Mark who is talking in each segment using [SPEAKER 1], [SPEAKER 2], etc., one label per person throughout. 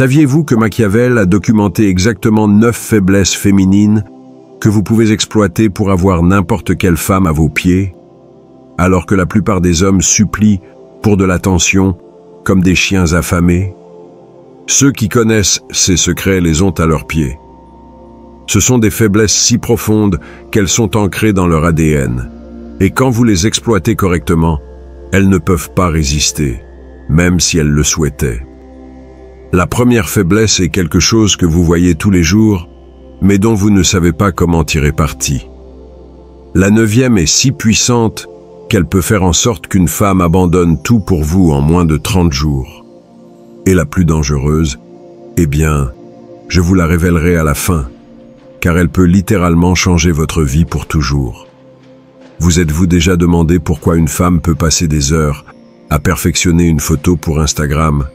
[SPEAKER 1] Saviez-vous que Machiavel a documenté exactement 9 faiblesses féminines que vous pouvez exploiter pour avoir n'importe quelle femme à vos pieds, alors que la plupart des hommes supplient pour de l'attention comme des chiens affamés? Ceux qui connaissent ces secrets les ont à leurs pieds. Ce sont des faiblesses si profondes qu'elles sont ancrées dans leur ADN. Et quand vous les exploitez correctement, elles ne peuvent pas résister, même si elles le souhaitaient. La première faiblesse est quelque chose que vous voyez tous les jours, mais dont vous ne savez pas comment tirer parti. La 9e est si puissante qu'elle peut faire en sorte qu'une femme abandonne tout pour vous en moins de 30 jours. Et la plus dangereuse, eh bien, je vous la révélerai à la fin, car elle peut littéralement changer votre vie pour toujours. Vous êtes-vous déjà demandé pourquoi une femme peut passer des heures à perfectionner une photo pour Instagram?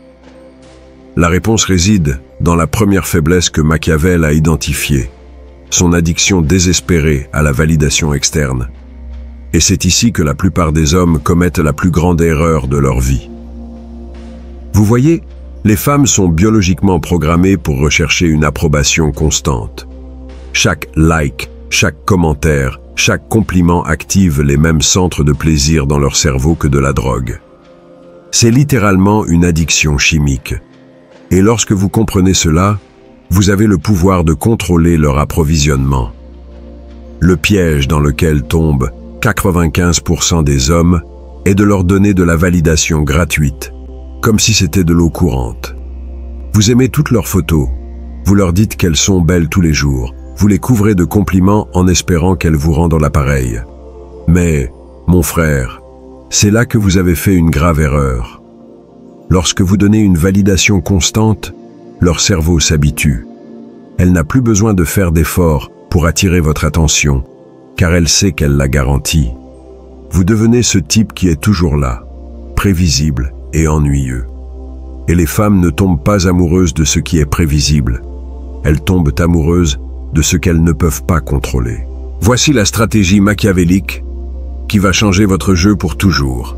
[SPEAKER 1] La réponse réside dans la première faiblesse que Machiavel a identifiée, son addiction désespérée à la validation externe. Et c'est ici que la plupart des hommes commettent la plus grande erreur de leur vie. Vous voyez, les femmes sont biologiquement programmées pour rechercher une approbation constante. Chaque like, chaque commentaire, chaque compliment active les mêmes centres de plaisir dans leur cerveau que de la drogue. C'est littéralement une addiction chimique. Et lorsque vous comprenez cela, vous avez le pouvoir de contrôler leur approvisionnement. Le piège dans lequel tombent 95% des hommes est de leur donner de la validation gratuite, comme si c'était de l'eau courante. Vous aimez toutes leurs photos, vous leur dites qu'elles sont belles tous les jours, vous les couvrez de compliments en espérant qu'elles vous rendent l'appareil. Mais, mon frère, c'est là que vous avez fait une grave erreur. Lorsque vous donnez une validation constante, leur cerveau s'habitue. Elle n'a plus besoin de faire d'efforts pour attirer votre attention, car elle sait qu'elle la garantit. Vous devenez ce type qui est toujours là, prévisible et ennuyeux. Et les femmes ne tombent pas amoureuses de ce qui est prévisible. Elles tombent amoureuses de ce qu'elles ne peuvent pas contrôler. Voici la stratégie machiavélique qui va changer votre jeu pour toujours.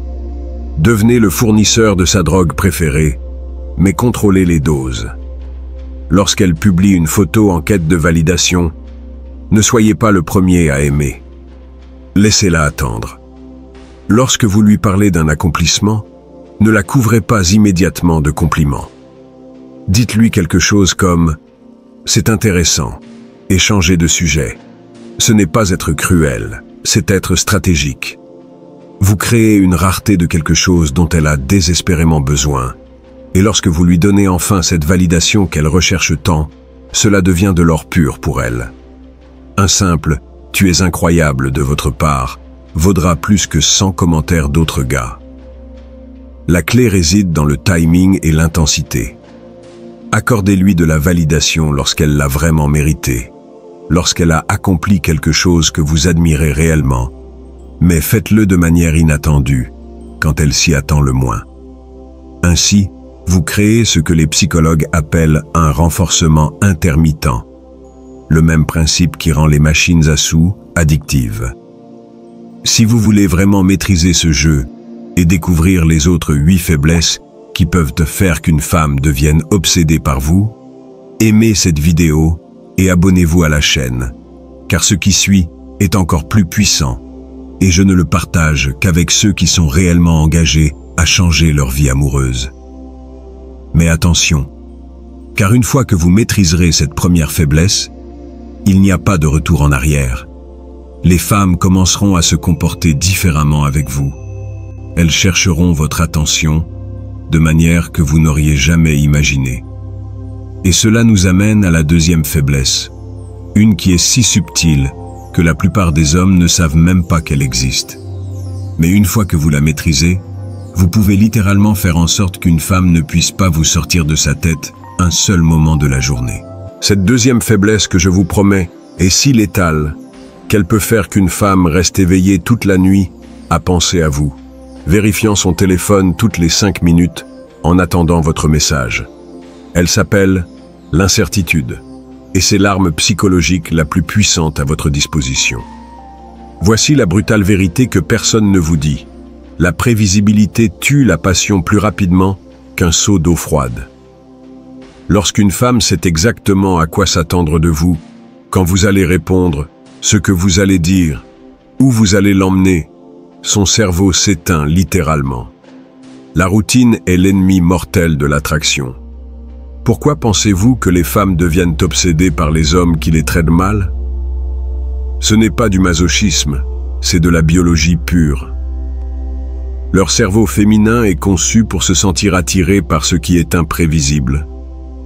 [SPEAKER 1] Devenez le fournisseur de sa drogue préférée, mais contrôlez les doses. Lorsqu'elle publie une photo en quête de validation, ne soyez pas le premier à aimer. Laissez-la attendre. Lorsque vous lui parlez d'un accomplissement, ne la couvrez pas immédiatement de compliments. Dites-lui quelque chose comme « C'est intéressant » et changez de sujet. Ce n'est pas être cruel, c'est être stratégique. Vous créez une rareté de quelque chose dont elle a désespérément besoin. Et lorsque vous lui donnez enfin cette validation qu'elle recherche tant, cela devient de l'or pur pour elle. Un simple « tu es incroyable » de votre part vaudra plus que 100 commentaires d'autres gars. La clé réside dans le timing et l'intensité. Accordez-lui de la validation lorsqu'elle l'a vraiment mérité, lorsqu'elle a accompli quelque chose que vous admirez réellement, mais faites-le de manière inattendue, quand elle s'y attend le moins. Ainsi, vous créez ce que les psychologues appellent un renforcement intermittent, le même principe qui rend les machines à sous addictives. Si vous voulez vraiment maîtriser ce jeu et découvrir les autres 8 faiblesses qui peuvent faire qu'une femme devienne obsédée par vous, aimez cette vidéo et abonnez-vous à la chaîne, car ce qui suit est encore plus puissant. Et je ne le partage qu'avec ceux qui sont réellement engagés à changer leur vie amoureuse. Mais attention, car une fois que vous maîtriserez cette première faiblesse, il n'y a pas de retour en arrière. Les femmes commenceront à se comporter différemment avec vous. Elles chercheront votre attention de manière que vous n'auriez jamais imaginé. Et cela nous amène à la deuxième faiblesse, une qui est si subtile que la plupart des hommes ne savent même pas qu'elle existe. Mais une fois que vous la maîtrisez, vous pouvez littéralement faire en sorte qu'une femme ne puisse pas vous sortir de sa tête un seul moment de la journée. Cette deuxième faiblesse que je vous promets est si létale qu'elle peut faire qu'une femme reste éveillée toute la nuit à penser à vous, vérifiant son téléphone toutes les 5 minutes en attendant votre message. Elle s'appelle l'incertitude. Et c'est l'arme psychologique la plus puissante à votre disposition. Voici la brutale vérité que personne ne vous dit. La prévisibilité tue la passion plus rapidement qu'un seau d'eau froide. Lorsqu'une femme sait exactement à quoi s'attendre de vous, quand vous allez répondre, ce que vous allez dire, où vous allez l'emmener, son cerveau s'éteint littéralement. La routine est l'ennemi mortel de l'attraction. Pourquoi pensez-vous que les femmes deviennent obsédées par les hommes qui les traitent mal? Ce n'est pas du masochisme, c'est de la biologie pure. Leur cerveau féminin est conçu pour se sentir attiré par ce qui est imprévisible,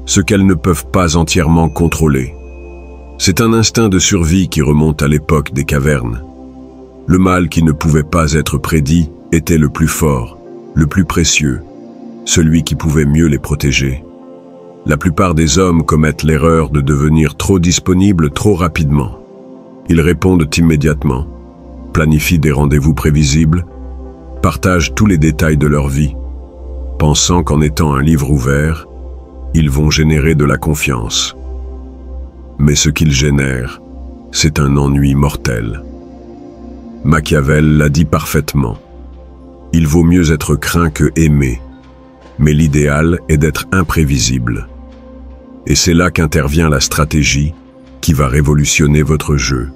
[SPEAKER 1] ce qu'elles ne peuvent pas entièrement contrôler. C'est un instinct de survie qui remonte à l'époque des cavernes. Le mal qui ne pouvait pas être prédit était le plus fort, le plus précieux, celui qui pouvait mieux les protéger. La plupart des hommes commettent l'erreur de devenir trop disponibles trop rapidement. Ils répondent immédiatement, planifient des rendez-vous prévisibles, partagent tous les détails de leur vie, pensant qu'en étant un livre ouvert, ils vont générer de la confiance. Mais ce qu'ils génèrent, c'est un ennui mortel. Machiavel l'a dit parfaitement. Il vaut mieux être craint que aimé, mais l'idéal est d'être imprévisible. Et c'est là qu'intervient la stratégie qui va révolutionner votre jeu.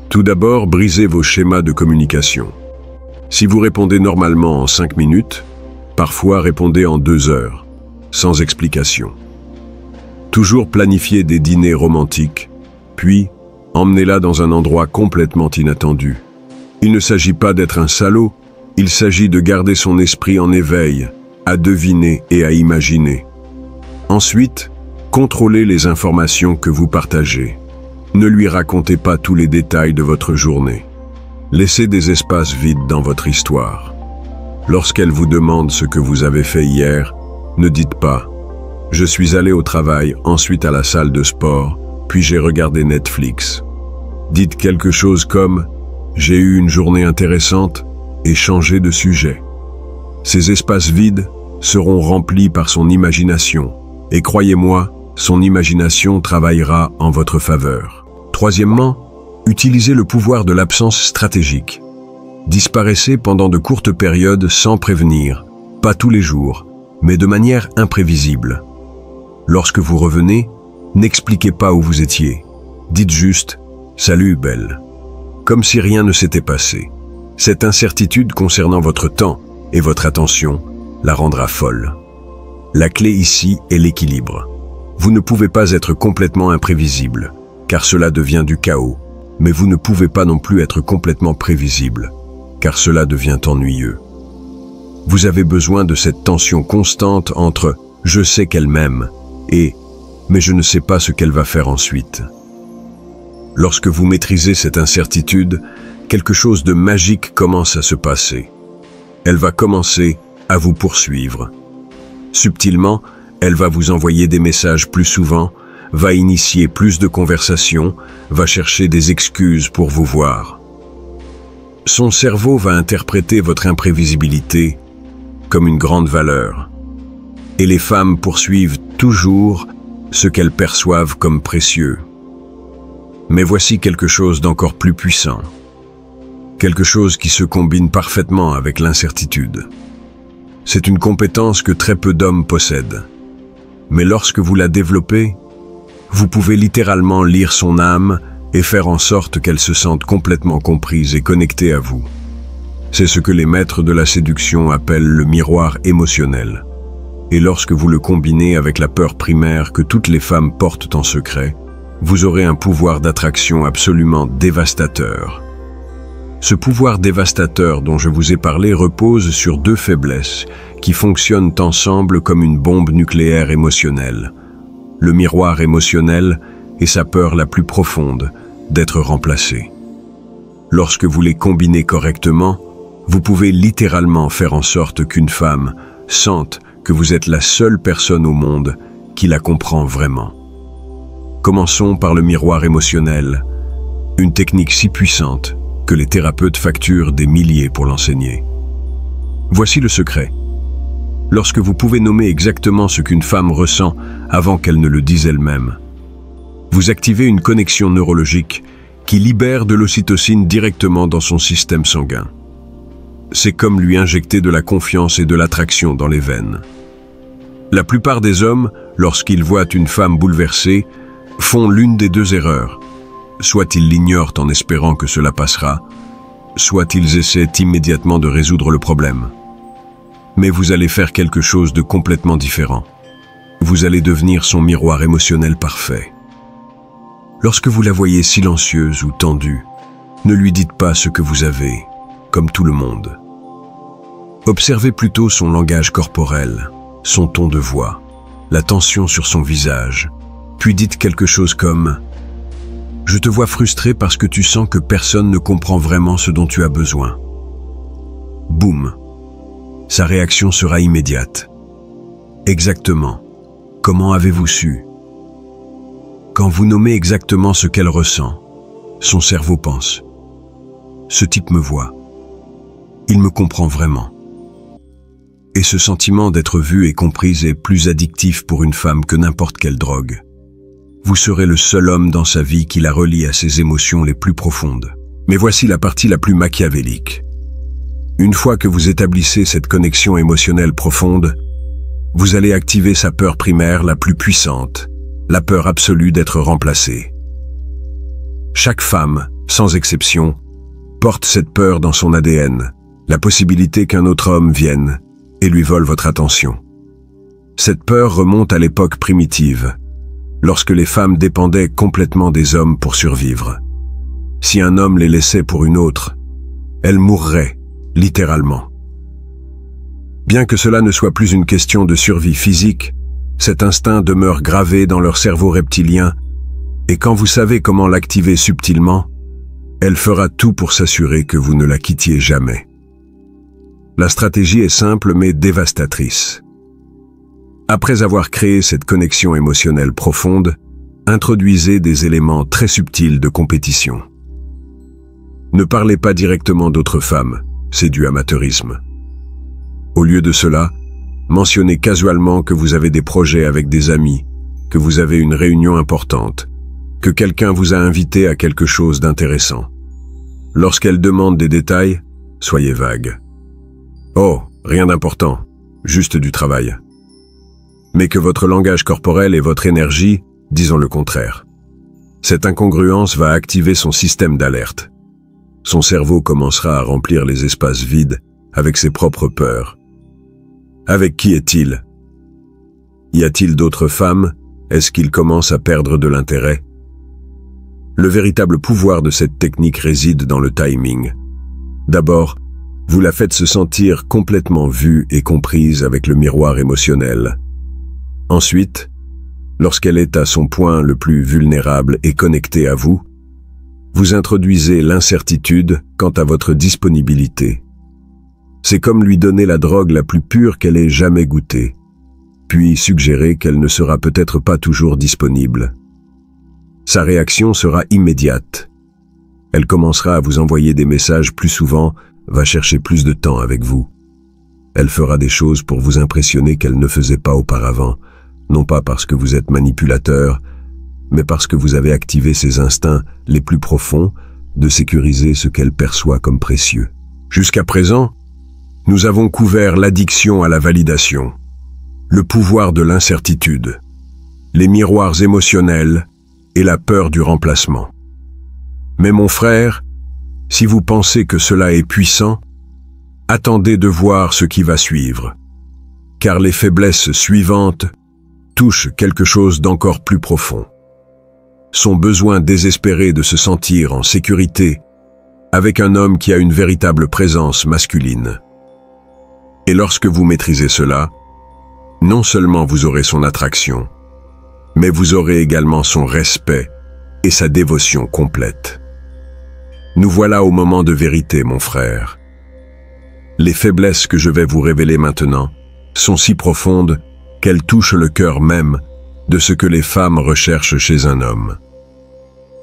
[SPEAKER 1] Tout d'abord, brisez vos schémas de communication. Si vous répondez normalement en 5 minutes, parfois répondez en 2 heures, sans explication. Toujours planifiez des dîners romantiques, puis emmenez-la dans un endroit complètement inattendu. Il ne s'agit pas d'être un salaud, il s'agit de garder son esprit en éveil, à deviner et à imaginer. Ensuite, contrôlez les informations que vous partagez. Ne lui racontez pas tous les détails de votre journée. Laissez des espaces vides dans votre histoire. Lorsqu'elle vous demande ce que vous avez fait hier, ne dites pas « Je suis allé au travail, ensuite à la salle de sport, puis j'ai regardé Netflix ». Dites quelque chose comme « J'ai eu une journée intéressante » et changez de sujet. Ces espaces vides seront remplis par son imagination, et croyez-moi, son imagination travaillera en votre faveur. Troisièmement, utilisez le pouvoir de l'absence stratégique. Disparaissez pendant de courtes périodes sans prévenir, pas tous les jours, mais de manière imprévisible. Lorsque vous revenez, n'expliquez pas où vous étiez. Dites juste « Salut, belle », comme si rien ne s'était passé. Cette incertitude concernant votre temps et votre attention la rendra folle. La clé ici est l'équilibre. Vous ne pouvez pas être complètement imprévisible, car cela devient du chaos, mais vous ne pouvez pas non plus être complètement prévisible, car cela devient ennuyeux. Vous avez besoin de cette tension constante entre « je sais qu'elle m'aime » et « mais je ne sais pas ce qu'elle va faire ensuite ». Lorsque vous maîtrisez cette incertitude, quelque chose de magique commence à se passer. Elle va commencer à vous poursuivre. Subtilement, elle va vous envoyer des messages plus souvent, va initier plus de conversations, va chercher des excuses pour vous voir. Son cerveau va interpréter votre imprévisibilité comme une grande valeur. Et les femmes poursuivent toujours ce qu'elles perçoivent comme précieux. Mais voici quelque chose d'encore plus puissant. Quelque chose qui se combine parfaitement avec l'incertitude. C'est une compétence que très peu d'hommes possèdent. Mais lorsque vous la développez, vous pouvez littéralement lire son âme et faire en sorte qu'elle se sente complètement comprise et connectée à vous. C'est ce que les maîtres de la séduction appellent le miroir émotionnel. Et lorsque vous le combinez avec la peur primaire que toutes les femmes portent en secret, vous aurez un pouvoir d'attraction absolument dévastateur. Ce pouvoir dévastateur dont je vous ai parlé repose sur 2 faiblesses qui fonctionnent ensemble comme une bombe nucléaire émotionnelle. Le miroir émotionnel et sa peur la plus profonde d'être remplacé. Lorsque vous les combinez correctement, vous pouvez littéralement faire en sorte qu'une femme sente que vous êtes la seule personne au monde qui la comprend vraiment. Commençons par le miroir émotionnel, une technique si puissante que les thérapeutes facturent des milliers pour l'enseigner. Voici le secret. Lorsque vous pouvez nommer exactement ce qu'une femme ressent avant qu'elle ne le dise elle-même, vous activez une connexion neurologique qui libère de l'ocytocine directement dans son système sanguin. C'est comme lui injecter de la confiance et de l'attraction dans les veines. La plupart des hommes lorsqu'ils voient une femme bouleversée, font l'une des deux erreurs. Soit ils l'ignorent en espérant que cela passera, soit ils essaient immédiatement de résoudre le problème. Mais vous allez faire quelque chose de complètement différent. Vous allez devenir son miroir émotionnel parfait. Lorsque vous la voyez silencieuse ou tendue, ne lui dites pas ce que vous avez, comme tout le monde. Observez plutôt son langage corporel, son ton de voix, la tension sur son visage, puis dites quelque chose comme « Je te vois frustré parce que tu sens que personne ne comprend vraiment ce dont tu as besoin. » Boum! Sa réaction sera immédiate. Exactement. Comment avez-vous su? Quand vous nommez exactement ce qu'elle ressent, son cerveau pense « Ce type me voit. Il me comprend vraiment. » Et ce sentiment d'être vue et comprise est plus addictif pour une femme que n'importe quelle drogue. Vous serez le seul homme dans sa vie qui la relie à ses émotions les plus profondes. Mais voici la partie la plus machiavélique. Une fois que vous établissez cette connexion émotionnelle profonde, vous allez activer sa peur primaire la plus puissante, la peur absolue d'être remplacée. Chaque femme, sans exception, porte cette peur dans son ADN, la possibilité qu'un autre homme vienne et lui vole votre attention. Cette peur remonte à l'époque primitive, lorsque les femmes dépendaient complètement des hommes pour survivre. Si un homme les laissait pour une autre, elles mourraient, littéralement. Bien que cela ne soit plus une question de survie physique, cet instinct demeure gravé dans leur cerveau reptilien, et quand vous savez comment l'activer subtilement, elle fera tout pour s'assurer que vous ne la quittiez jamais. La stratégie est simple mais dévastatrice. Après avoir créé cette connexion émotionnelle profonde, introduisez des éléments très subtils de compétition. Ne parlez pas directement d'autres femmes, c'est du amateurisme. Au lieu de cela, mentionnez casualement que vous avez des projets avec des amis, que vous avez une réunion importante, que quelqu'un vous a invité à quelque chose d'intéressant. Lorsqu'elle demande des détails, soyez vague. Oh, rien d'important, juste du travail. Mais que votre langage corporel et votre énergie, disons le contraire. Cette incongruence va activer son système d'alerte. Son cerveau commencera à remplir les espaces vides avec ses propres peurs. Avec qui est-il? Y a-t-il d'autres femmes? Est-ce qu'il commence à perdre de l'intérêt? Le véritable pouvoir de cette technique réside dans le timing. D'abord, vous la faites se sentir complètement vue et comprise avec le miroir émotionnel. Ensuite, lorsqu'elle est à son point le plus vulnérable et connectée à vous, vous introduisez l'incertitude quant à votre disponibilité. C'est comme lui donner la drogue la plus pure qu'elle ait jamais goûtée, puis suggérer qu'elle ne sera peut-être pas toujours disponible. Sa réaction sera immédiate. Elle commencera à vous envoyer des messages plus souvent, va chercher plus de temps avec vous. Elle fera des choses pour vous impressionner qu'elle ne faisait pas auparavant, non pas parce que vous êtes manipulateur, mais parce que vous avez activé ses instincts les plus profonds de sécuriser ce qu'elle perçoit comme précieux. Jusqu'à présent, nous avons couvert l'addiction à la validation, le pouvoir de l'incertitude, les miroirs émotionnels et la peur du remplacement. Mais mon frère, si vous pensez que cela est puissant, attendez de voir ce qui va suivre, car les faiblesses suivantes touchent quelque chose d'encore plus profond. Son besoin désespéré de se sentir en sécurité avec un homme qui a une véritable présence masculine. Et lorsque vous maîtrisez cela, non seulement vous aurez son attraction, mais vous aurez également son respect et sa dévotion complète. Nous voilà au moment de vérité, mon frère. Les faiblesses que je vais vous révéler maintenant sont si profondes qu'elles touchent le cœur même de ce que les femmes recherchent chez un homme.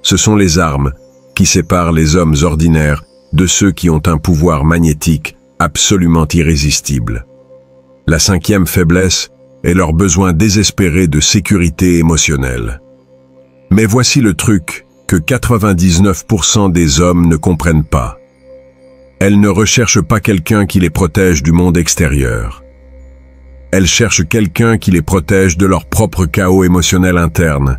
[SPEAKER 1] Ce sont les armes qui séparent les hommes ordinaires de ceux qui ont un pouvoir magnétique absolument irrésistible. La cinquième faiblesse est leur besoin désespéré de sécurité émotionnelle. Mais voici le truc que 99% des hommes ne comprennent pas. Elles ne recherchent pas quelqu'un qui les protège du monde extérieur. Elles cherchent quelqu'un qui les protège de leur propre chaos émotionnel interne.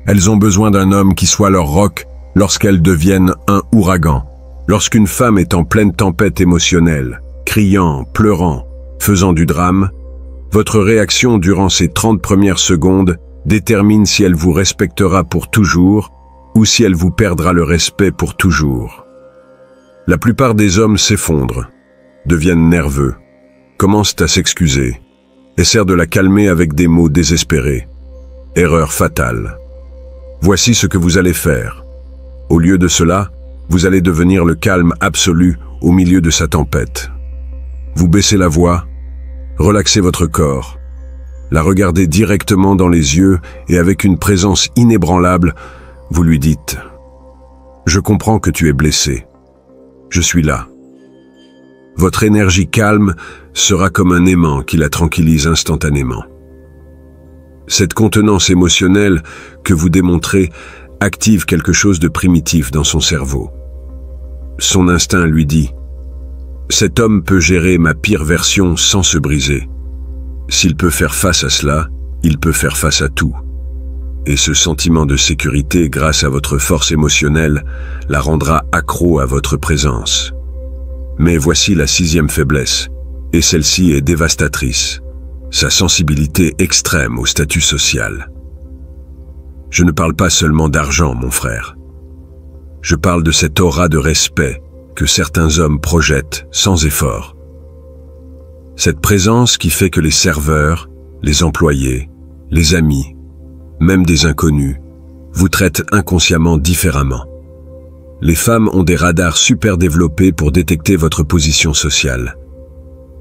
[SPEAKER 1] Elles ont besoin d'un homme qui soit leur roc lorsqu'elles deviennent un ouragan. Lorsqu'une femme est en pleine tempête émotionnelle, criant, pleurant, faisant du drame, votre réaction durant ces 30 premières secondes détermine si elle vous respectera pour toujours ou si elle vous perdra le respect pour toujours. La plupart des hommes s'effondrent, deviennent nerveux, commencent à s'excuser, essaient de la calmer avec des mots désespérés. Erreur fatale. Voici ce que vous allez faire. Au lieu de cela, vous allez devenir le calme absolu au milieu de sa tempête. Vous baissez la voix, relaxez votre corps, la regardez directement dans les yeux et avec une présence inébranlable, vous lui dites « Je comprends que tu es blessé. Je suis là. » Votre énergie calme sera comme un aimant qui la tranquillise instantanément. Cette contenance émotionnelle que vous démontrez active quelque chose de primitif dans son cerveau. Son instinct lui dit « Cet homme peut gérer ma pire version sans se briser. S'il peut faire face à cela, il peut faire face à tout. » Et ce sentiment de sécurité grâce à votre force émotionnelle la rendra accro à votre présence. Mais voici la 6e faiblesse, et celle-ci est dévastatrice. Sa sensibilité extrême au statut social. Je ne parle pas seulement d'argent, mon frère. Je parle de cette aura de respect que certains hommes projettent sans effort. Cette présence qui fait que les serveurs, les employés, les amis, même des inconnus, vous traitent inconsciemment différemment. Les femmes ont des radars super développés pour détecter votre position sociale.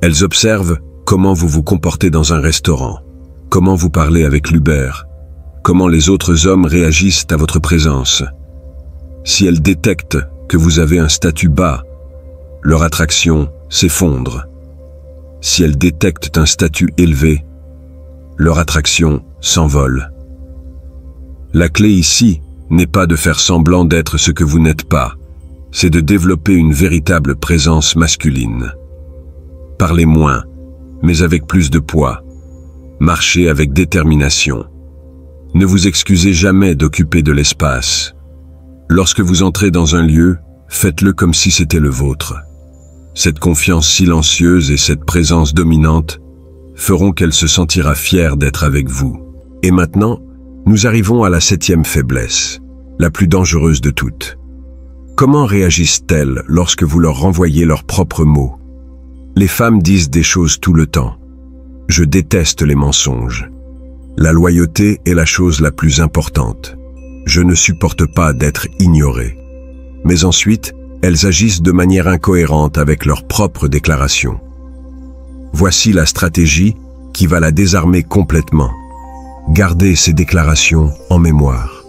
[SPEAKER 1] Elles observent comment vous vous comportez dans un restaurant, comment vous parlez avec l'Uber, comment les autres hommes réagissent à votre présence. Si elles détectent que vous avez un statut bas, leur attraction s'effondre. Si elles détectent un statut élevé, leur attraction s'envole. La clé ici n'est pas de faire semblant d'être ce que vous n'êtes pas, c'est de développer une véritable présence masculine. Parlez moins, mais avec plus de poids. Marchez avec détermination. Ne vous excusez jamais d'occuper de l'espace. Lorsque vous entrez dans un lieu, faites-le comme si c'était le vôtre. Cette confiance silencieuse et cette présence dominante feront qu'elle se sentira fière d'être avec vous. Et maintenant, nous arrivons à la 7e faiblesse, la plus dangereuse de toutes. Comment réagissent-elles lorsque vous leur renvoyez leurs propres mots? Les femmes disent des choses tout le temps. Je déteste les mensonges. La loyauté est la chose la plus importante. Je ne supporte pas d'être ignorée. Mais ensuite, elles agissent de manière incohérente avec leurs propres déclarations. Voici la stratégie qui va la désarmer complètement. Gardez ces déclarations en mémoire.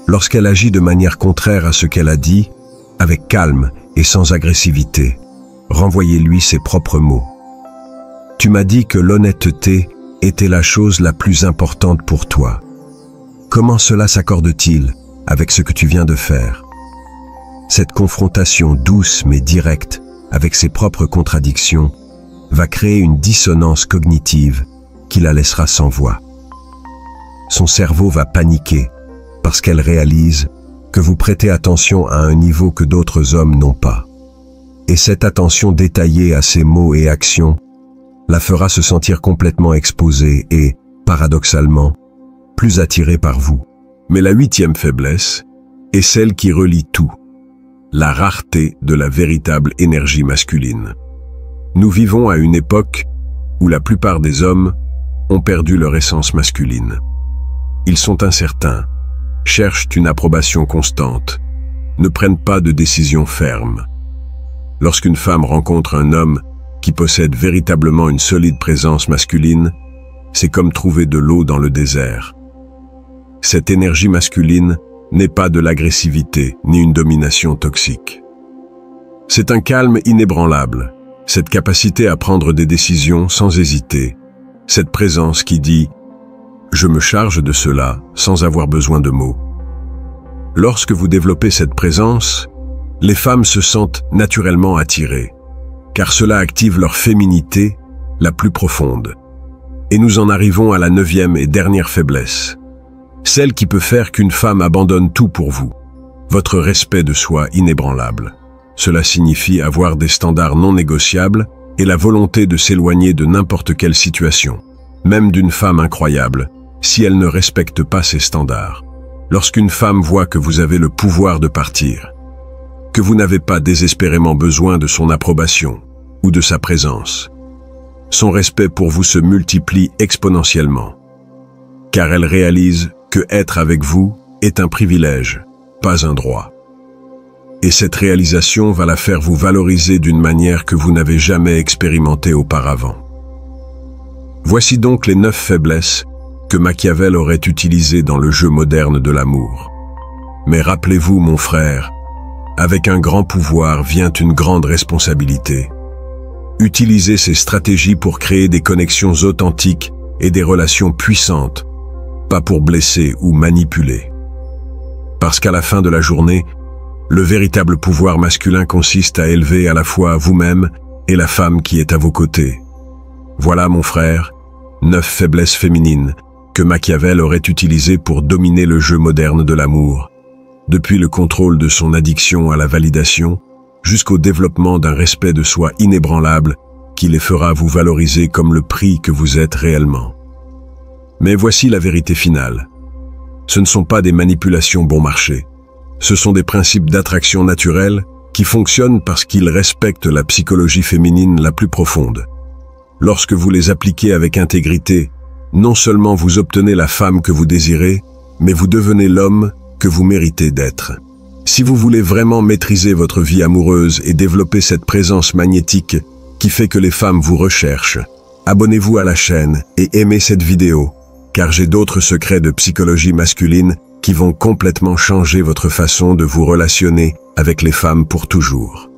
[SPEAKER 1] Lorsqu'elle agit de manière contraire à ce qu'elle a dit, avec calme et sans agressivité, renvoyez-lui ses propres mots. Tu m'as dit que l'honnêteté était la chose la plus importante pour toi. Comment cela s'accorde-t-il avec ce que tu viens de faire? Cette confrontation douce mais directe avec ses propres contradictions va créer une dissonance cognitive qui la laissera sans voix. Son cerveau va paniquer parce qu'elle réalise que vous prêtez attention à un niveau que d'autres hommes n'ont pas. Et cette attention détaillée à ses mots et actions la fera se sentir complètement exposée et, paradoxalement, plus attirée par vous. Mais la 8e faiblesse est celle qui relie tout, la rareté de la véritable énergie masculine. Nous vivons à une époque où la plupart des hommes ont perdu leur essence masculine. Ils sont incertains, cherchent une approbation constante, ne prennent pas de décisions fermes. Lorsqu'une femme rencontre un homme qui possède véritablement une solide présence masculine, c'est comme trouver de l'eau dans le désert. Cette énergie masculine n'est pas de l'agressivité ni une domination toxique. C'est un calme inébranlable, cette capacité à prendre des décisions sans hésiter, cette présence qui dit « je me charge de cela sans avoir besoin de mots ». Lorsque vous développez cette présence, les femmes se sentent naturellement attirées, car cela active leur féminité la plus profonde. Et nous en arrivons à la 9e et dernière faiblesse. Celle qui peut faire qu'une femme abandonne tout pour vous. Votre respect de soi inébranlable. Cela signifie avoir des standards non négociables et la volonté de s'éloigner de n'importe quelle situation, même d'une femme incroyable, si elle ne respecte pas ses standards. Lorsqu'une femme voit que vous avez le pouvoir de partir, que vous n'avez pas désespérément besoin de son approbation ou de sa présence, son respect pour vous se multiplie exponentiellement, car elle réalise que être avec vous est un privilège, pas un droit. Et cette réalisation va la faire vous valoriser d'une manière que vous n'avez jamais expérimentée auparavant. Voici donc les 9 faiblesses que Machiavel aurait utilisées dans le jeu moderne de l'amour. Mais rappelez-vous, mon frère, avec un grand pouvoir vient une grande responsabilité. Utilisez ces stratégies pour créer des connexions authentiques et des relations puissantes, pas pour blesser ou manipuler. Parce qu'à la fin de la journée, le véritable pouvoir masculin consiste à élever à la fois vous-même et la femme qui est à vos côtés. Voilà, mon frère, 9 faiblesses féminines que Machiavel aurait utilisées pour dominer le jeu moderne de l'amour, depuis le contrôle de son addiction à la validation, jusqu'au développement d'un respect de soi inébranlable qui les fera vous valoriser comme le prix que vous êtes réellement. Mais voici la vérité finale. Ce ne sont pas des manipulations bon marché. Ce sont des principes d'attraction naturelle qui fonctionnent parce qu'ils respectent la psychologie féminine la plus profonde. Lorsque vous les appliquez avec intégrité, non seulement vous obtenez la femme que vous désirez, mais vous devenez l'homme que vous méritez d'être. Si vous voulez vraiment maîtriser votre vie amoureuse et développer cette présence magnétique qui fait que les femmes vous recherchent, abonnez-vous à la chaîne et aimez cette vidéo, car j'ai d'autres secrets de psychologie masculine qui vont complètement changer votre façon de vous relationner avec les femmes pour toujours.